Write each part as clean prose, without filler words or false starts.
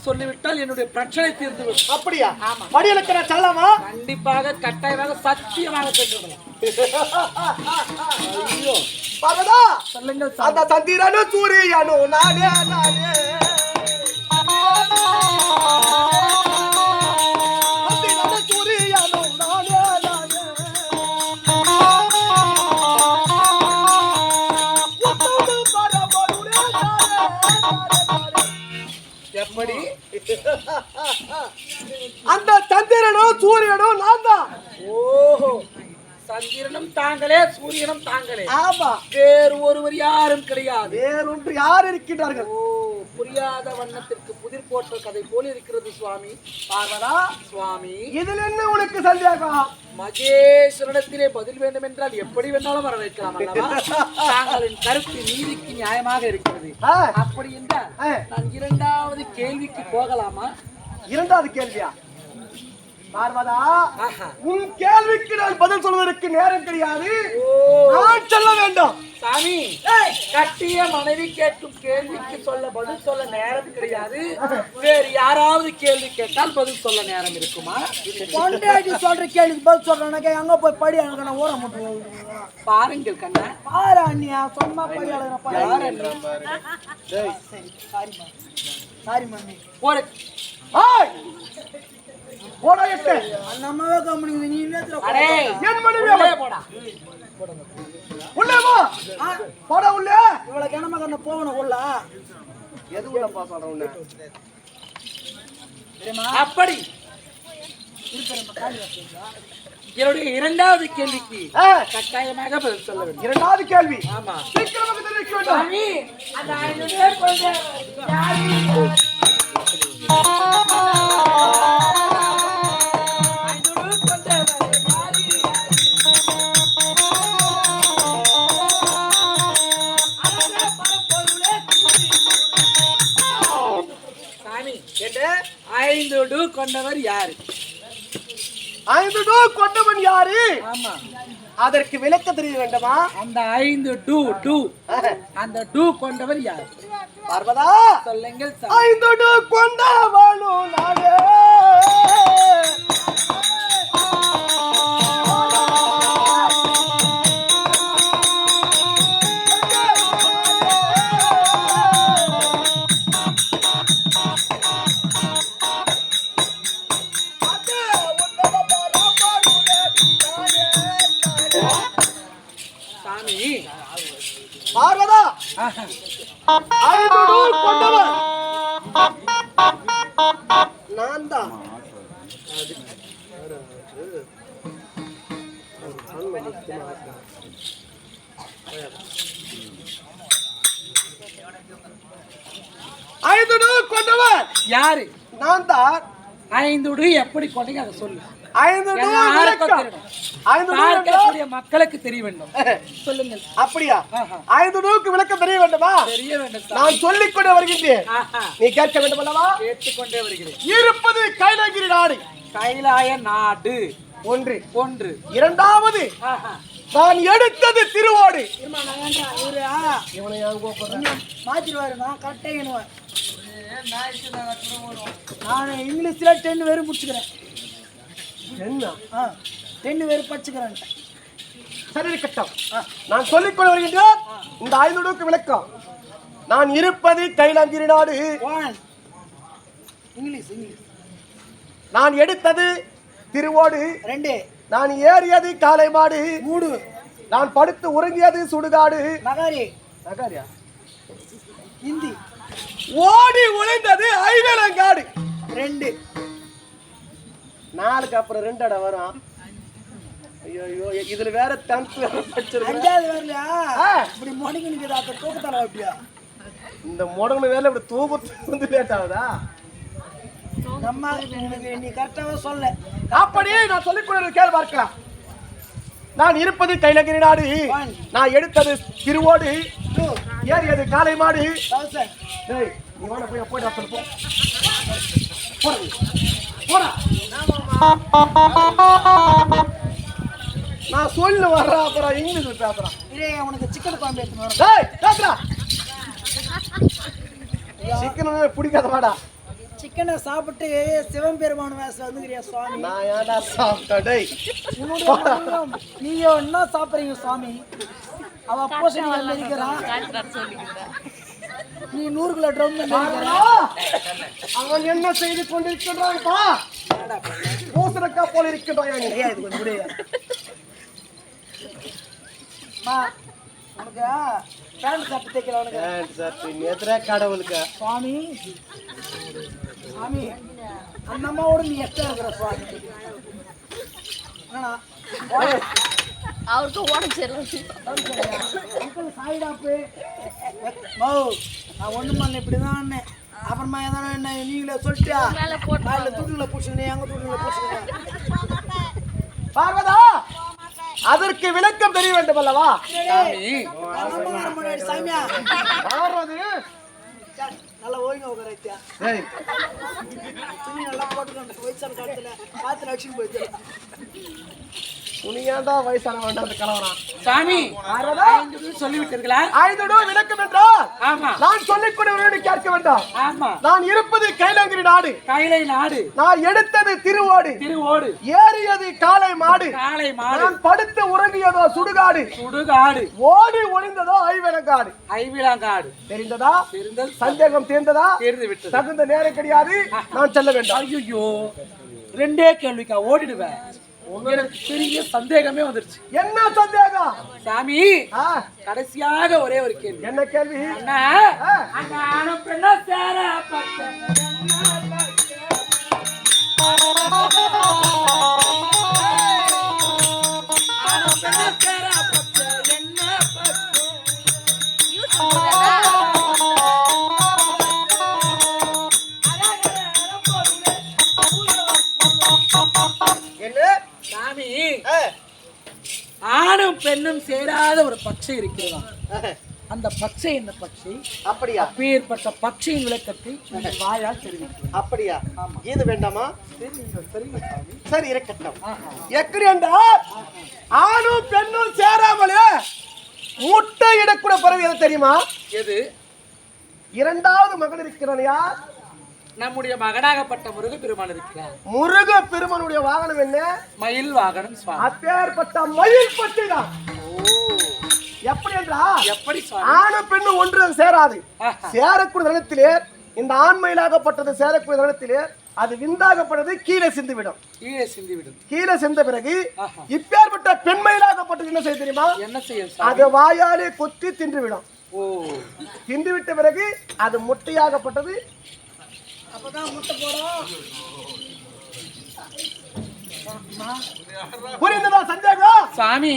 சொல்லிவிட்டால் என்னுடைய பிரச்சனை தீர்ந்துவிடும். அப்படியா? மடியலுக்கு நான் செல்லலாமா? கண்டிப்பாக, கட்டாயமாக, சத்தியமாக சென்றுவிடலாம். ஐயோ பாரதா, சொல்லுங்கள். அந்த சந்திரனும் சூரியனும் நானே நானே, சந்திரனும் சூரியனும் நானே நானே, எப்படி? அந்த சந்திரனும் சூரியனும் நான் தான். ஓஹோ, சந்திரனும் தாங்களே, சூரியனும் தாங்களே. ஆமா, வேறு ஒருவர் யாரும் கிடையாது. வேறொன்று யார் இருக்கின்றார்கள்? ஓ, புரியாத வண்ணத்திற்கு புதிர் போட்ட கதை போல் இருக்கிறது சுவாமி. பார்வதா சுவாமி, இதில் என்ன உனக்கு சந்தேகம்? மகேஸ்வரத்திலே பதில் வேண்டும் என்றால் எப்படி வேணாலும் வர வைக்கலாம் அல்லவா? தாங்களின் கருத்து நீதிக்கு நியாயமாக இருக்கிறது. அப்படி என்றால் நான் இரண்டாவது கேள்விக்கு போகலாமா? இரண்டாவது கேள்வியா? பார்வதா, உன் கேள்விக்கு நான் பதில் சொல்வதற்கு நேரம் கிடையாது. நான் சொல்ல வேண்டும். சாமி, கட்டிய மனைவி கேட்கும் கேள்விக்கு பதில் சொல்ல நேரம் கிடையாது. வேறு யாராவது கேள்வி கேட்டால் பதில் சொல்ல நேரம் இருக்குமா? பொண்டாட்டி சொல்ற கேள்விக்கு பதில் சொல்றானே, அங்க போய் படி அங்க ஊற மட்டும் பாருங்கள் கண்ணா. பாரு அண்ணியா, சொன்னா படி அழகா. Sorry mummy. போட போடா எட்டு. நம்மவே கம்பெனி நீ நேத்துல அடே, என் மனைவி உள்ளே போடா. உள்ளே வா. போடா உள்ளே. இவ்வளவு கிணம கண்ண போகணும் உள்ள. எது உள்ள பா சொல்ற உன்ன? அப்படி என்னுடைய இரண்டாவது கேள்விக்கு கட்டாயமாக பதில் சொல்ல வேண்டும். இரண்டாவது கேள்வி. ஆமா, சீக்கிரமாக தெரிவிக்க வேண்டும். சாமி, அந்த 5 பேர் கொண்ட கொண்டவர் யாரு? 5 டூ கொண்டவன் யாரு? ஆமா, அதற்கு விளக்க தெரிய வேண்டுமா? அந்த 5 டூ அந்த டூ கொண்டவர் யாரு? பார்வதா, சொல்லுங்கள். 5 டூ கொண்டவனும் நானே. பார்வதா, 5 டூ கொண்டவன் நான் தான். கொண்டவன் யாரு? நான் தான். 5 எப்படி கொண்டீங்க அதை சொல்லு. 5 மக்களுக்கு தெரிய வேண்டும். சொல்லுங்கள். அப்படியா? 5 டூக்கு விளக்கம் தெரிய வேண்டுமா? தெரிய வேண்டும். நான் சொல்லிக் கொண்டே வருகின்றேன், நீ கேட்க வேண்டும் அல்லவா? கேட்டுக்கொண்டே வருகிறேன். இருப்பது கைலாகிரி நாடு. கைலாய நாடு ஒன்று. இரண்டாவது, நான் எடுத்தது திருவோடு. மாத்திருவாருமா கட்டையனுவன். நான் இங்கிலீஷ்ல 10 பேரும் முடிச்சுக்கிறேன். 10 பேர் படிச்சுக்கிறேன். சரி கட்டம். நான் சொல்லிக் கொண்டு வருகின்றேன் இந்த 5 டூக்கு விளக்கம். நான் இருப்பது கைலாங்கிரி நாடு. இங்கிலீஷ். நான் எடுத்தது திருவோடு. 2. நான் ஏறியது காளை மாடு. 3. நான் படுத்து உறங்கியது சுடுகாடு. நகாரியா ஹிந்தி. ஓடி உழைந்தது ஐவேலங்காடு. 2. 4க்கு அப்புறம் 2 அட வரும். ஐயோ, இதுல வேற 10th படிச்சிருக்கேன். 5வது வரலையா? இப்படி மொடங்கி நிக்குதா? அப்ப தூக்கத்தால அப்படியா? இந்த மொடங்கன வேலை இப்படி தூக்கத்துக்கு வந்து லேட் ஆகுதா? நம்ம நீ கரெக்டாவே சொல்ல. அப்படியே நான் சொல்லிக் கொண்டு கேள்வி பார்க்கலாம். நான் இருப்பது கைலாகிரி நாடு. நான் எடுத்தது திருவோடு. ஏறியது காளை மாடு. டேய், நீ வாடா போய் போய்டா சொல்லுப்போ. போடா. நான் சொல்ல வர்றேன், அப்புறம் இங்கிலீஷ்ல பேசுறான். உனக்கு சிக்கன் குழம்பு எடுத்துன்னு வரேன். சிக்கன் பிடிக்காத வாடா. சிக்கனை சாப்பிட்டு சிவபெருமான் வேஷம் வந்துக்கிறியா சுவாமி? நான் ஏன்டா சாப்பிட்டேன் டேய்? நீங்க என்ன சாப்பிடுறீங்க சுவாமி? அவ பூசணி இருக்கிறான், நீ 100 கிலோ ட்ரம் அவன் என்ன செய்து கொண்டிருக்கிறான் பா? பூசணக்கா போல இருக்கிறான். இது கொஞ்சம் முடியாது. உனக்கு பேண்ட் சட்டை தைக்கிறவனுக்கு கடவுளுக்கு சுவாமி சுவாமி அந்த அம்மாவோட நீ எக்ஸ்ட்ரா இருக்கிற சுவாமி. அவருக்கு உடம்பு சாயிடாப்பு நான் ஒண்ணும் பண்ணல, இப்படிதான் அப்புறமா ஏதாவது என்ன நீங்களே சொல்லிட்டியா காலையில் துட்டுல பூசுங்க, எங்க துட்டுல பூசுங்க. பார்வதா, அதற்கு விளக்கம் தெரிய வேண்டும் அல்லவா? சாமியா பார்வதி நல்லா ஓய்ங்க உட்காரத்தியா, துணி நல்லா போட்டுக்கணும். வயசான காலத்துல காத்துல அடிச்சுன்னு போயிட்டு துணியாண்டா வயசான வேண்டாம் கலவரம். சாமி பார்வதா சொல்லிவிட்டீர்களா? ஐந்தோடு விளக்கம் என்றால் ஆமா. நான் சொல்லிக் கொடுவேன் கேட்க வேண்டாம். ஆமா. நான் இருப்பது கைலாங்கிரி நாடு. கைலை நாடு. நான் எடுத்தது திருவோடு. திருவோடு. ஏறியது காளை மாடு. காளை மாடு. நான் படுத்து உறங்கியதோ சுடுகாடு. சுடுகாடு. ஓடி ஒளிந்ததோ ஐவிலங்காடு. ஐவிலங்காடு. தெரிந்ததா? தெரிந்தது. சந்தேகம் தீர்ந்ததா? தெரிந்து விட்டது. தகுந்த நேரம் கிடையாது, நான் செல்ல வேண்டும். ஐயோ, 2 கேள்விக்கா ஓடிடுவேன். உங்களுக்கு பெரிய சந்தேகமே வந்துருச்சு. என்ன சந்தேகம் சாமி? கடைசியாக ஒரே ஒரு கேள்வி. என்ன கேள்வி? அண்ணா, அங்க ஆணும் பெண்ணும் சேர பச்சை. ஆணும் பெண்ணும் சேர பச்சை என்ன பச்சை? என்ன சாமி, ஆணும் பெண்ணும் சேராத ஒரு பச்சை இருக்கிறதா? அந்த பச்சை என்ன பச்சை? அப்படியா? அப்பேற்பட்ட பச்சையின் விளக்கத்தை உங்கள் வாயால் தெரிவிக்கிறேன். அப்படியா? இது வேண்டாமா? சரி இருக்கட்டும். ஆஹா. எப்படி என்றால் ஆணும் பெண்ணும் சேராமலே முட்டை இடக்கூட பறவை எது தெரியுமா? எது? 2வது மகன் இருக்கிறான். யார்? நம்முடைய மகனாகப்பட்ட முருக பெருமான் இருக்கிறார். முருக பெருமானுடைய வாகனம் என்ன? மயில் வாகனம் சுவாமி. அப்பேற்பட்ட மயில் பச்சை தான். எப்படி என்றா எப்படி சுவாமி? ஆணும் பெண்ணும் ஒன்று சேராது. சேரக்கூடிய தருணத்திலே இந்த ஆண் மயிலாகப்பட்டது சேரக்கூடிய தருணத்திலே அது விந்தாகப்பட்டது கீழே சிந்துவிடும். கீழே சிந்திவிடும். கீழே சிந்த பிறகு இப்பேற்பட்ட பெண் மயிலாகப்பட்டது என்ன செய்ய தெரியுமா? என்ன செய்யும்? அது வாயாலே கொத்தி தின்றுவிடும். ஓ, தின்றுவிட்ட பிறகு அது முட்டையாகப்பட்டது. அப்பதான் முட்டை போடும். புரிந்ததா சந்தேகம்? சாமி,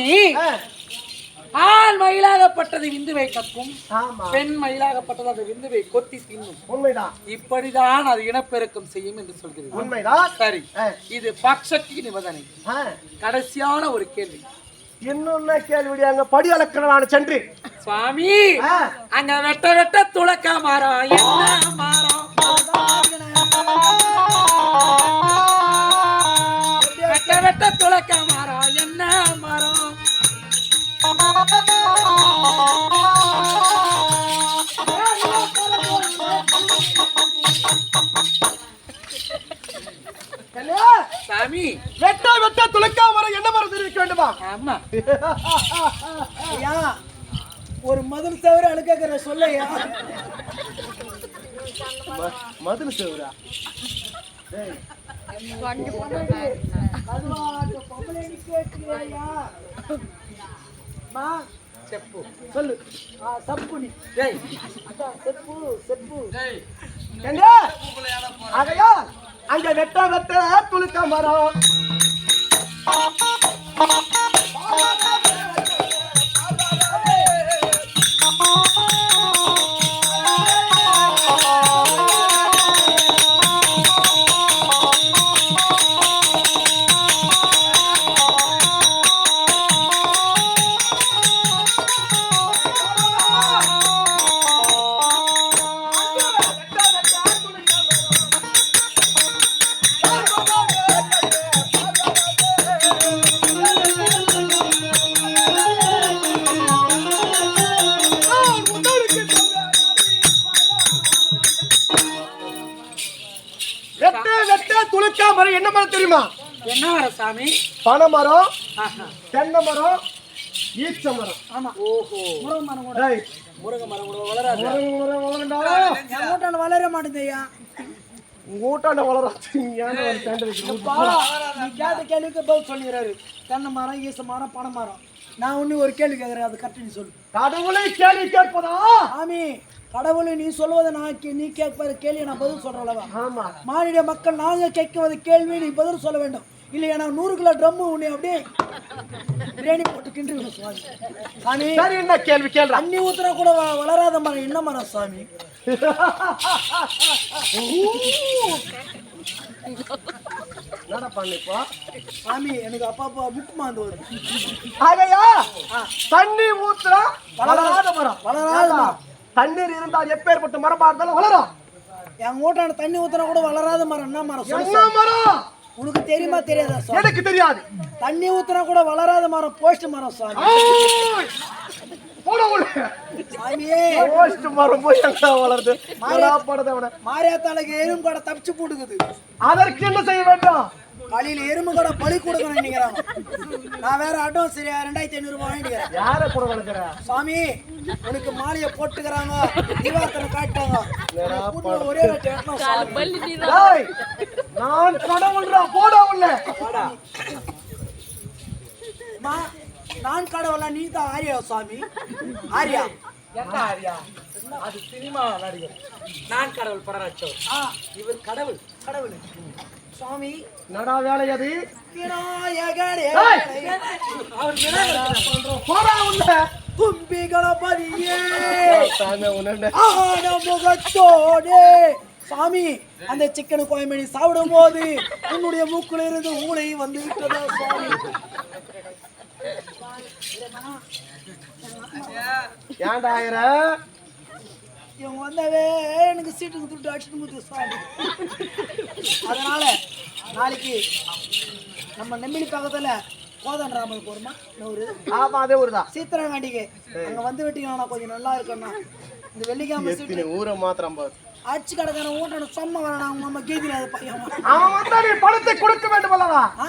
ஆண் மயிலாகப்பட்டது விந்துவை கக்கும், ஆமா, பெண் மயிலாகப்பட்டது அது விந்துவை கொத்தி தின்னும். உண்மைதான். இப்படிதான் அது இனப்பெருக்கம் செய்யும் என்று சொல்கிறது. உண்மைதான். சரி, இது பக்ஷக்கு நிபந்தனை. கடைசியான ஒரு கேள்வி. இன்னொன்னு கேள்வி. அங்க படி அளக்கணும் சென்று சுவாமி, அங்க வெட்ட வெட்ட துளக்க மரம் என்ன மரம்? வெட்ட வெட்ட துளக்க மரம் என்ன மரம்? சாமி, வெட்ட வெட்ட துளக்க மரம் என்ன மரம் தெரிவிக்க வேண்டுமா? ஆமா. ஐயா, ஒரு மதுள் தவிர அழுக்கிற சொல்லையா? மதுள் சேவரா? செப்பு சொல்லு. சப்புனி செப்பு செப்பு. அதையா அங்க வெட்ட வெட்ட துளுக்க மரம். வெட்ட துளுக்கா மரம் என்ன மரம் தெரியுமா? என்ன மரம் சாமி? பனை மரம், ஆஹா. தென்னை மரம், ஈச்ச மரம். ஆமா. ஓஹோ. முருங்கை மரம் கூட. டேய், முருங்கை மரம் கூட வளராது. மரம் வளரண்டா. என் வீட்டாண்ட வளர மாட்டேங்குது ஐயா. உங்க வீட்டாண்ட வளராது. நீ ஏன்டா வந்து சேண்டை வைக்கிறீங்க? நீ கேட்ட கேள்விக்கு பதில் சொல்லிடுறாரு. தென்னை மரம், ஈச மரம், பனை மரம். நான் இன்னும் ஒரு கேள்வி கேட்கறேன், அது கரெக்ட் நீ சொல்லு. கடவுளை கேள்வி கேட்பதா? சாமி, கடவுளை நீ சொல்வதை நீ கேட்பது கேள்வி நான் பதில் சொல்றேன். ஆமா. மாநில மக்கள் நாங்கள் கேட்குவது கேள்வி நீ பதில் சொல்ல வேண்டும். இல்லையா நான் 100 கிலோ ட்ரம்மு உன்னை அப்படியே பிரியாணி போட்டு கிண்டுவேன் சுவாமி. சாமி, சரி, என்ன கேள்வி கேள்றா? தண்ணி ஊத்துனா கூட வளராத மரம் என்ன மரம் சாமி? என்னடா பண்ணிப்பா? சாமி, எனக்கு அப்பா முக்கு மாந்து வருது. ஆகையா தண்ணி ஊத்துறா வளராத மரம். வளராத மரம். தண்ணீர் இருந்தால் எப்பேற்பட்ட மரமா இருந்தாலும் வளரும். என் வீட்டான தண்ணி ஊத்துனா கூட வளராத மரம் என்ன மரம் சொல்லு என்ன சாமி. மரம்? உனக்கு தெரியுமா தெரியாதா சாமி? எனக்கு தெரியாது. தண்ணி ஊத்துனா கூட வளராத மரம் போஸ்ட் மரம் சாமி. ஓய்! போடா உள்ள. சாமியே, போஸ்ட் மரம் போய் எங்க வளருது? படத்தை விட மாரியாத்தாளுக்கு எறும்பு கடை தப்பிச்சு போட்டுக்குது. அதற்கு என்ன செய்ய வேண்டும்? காலையில எறும்பு கடை பழி கொடுக்கணும் நினைக்கிறாங்க. நான் வேற அட்வான்ஸ் சரியா 2500 ரூபாய் வாங்கிக்கிறேன். யார கூட வளர்க்கிற? சாமி, உனக்கு மாலையை போட்டுக்கிறாங்க, திவாத்தனை காட்டாங்க. ஒரே ரேட் ஏற்றணும் சாமி. டேய், நான் கடவுள்ரா, போடா உள்ள. அம்மா, நான் கடவுளா நீ தான் ஆரியா சாமி? ஆரியா? என்ன ஆரியா? அது சினிமா நடிகர். நான் கடவுள் பரராச்சோ. இவர் கடவுள். கடவுள் சாமி. நடா வேலை அது. விநாயகரே, அவர் விநாயகர். போடா உள்ள. கும்பி கணபதியே, சாமி உன்ன ஆன முகத்தோடே. சாமி, அந்த சிக்கன் கோயமணி சாப்பிடும் போது உன்னுடைய மூக்குல இருந்து ஊளை வந்து விட்டதா சாமி? ஏன்டா ஆயிர? இவங்க வந்தாவே எனக்கு சீட்டுக்கு துட்டு அடிச்சுட்டு முத்து சாமி. அதனால நாளைக்கு நம்ம நெம்பிலி பக்கத்துல கோதண்டராமன் போறோமா? ஆமா, அதே ஊருதான். சீத்திரை வேண்டிகை அங்க வந்து விட்டீங்கன்னா கொஞ்சம் நல்லா இருக்கும்னா. இந்த வெள்ளிக்கிழமை சீட்டு ஊரை மாத்திரம் பாரு. ஆட்சி கடைக்கான ஊட்டணும் சொன்ன வரணும். அவங்க நம்ம கீதியில் அது பையன் அவன் வந்தா நீ பணத்தை கொடுக்க வேண்டும் அல்லவா?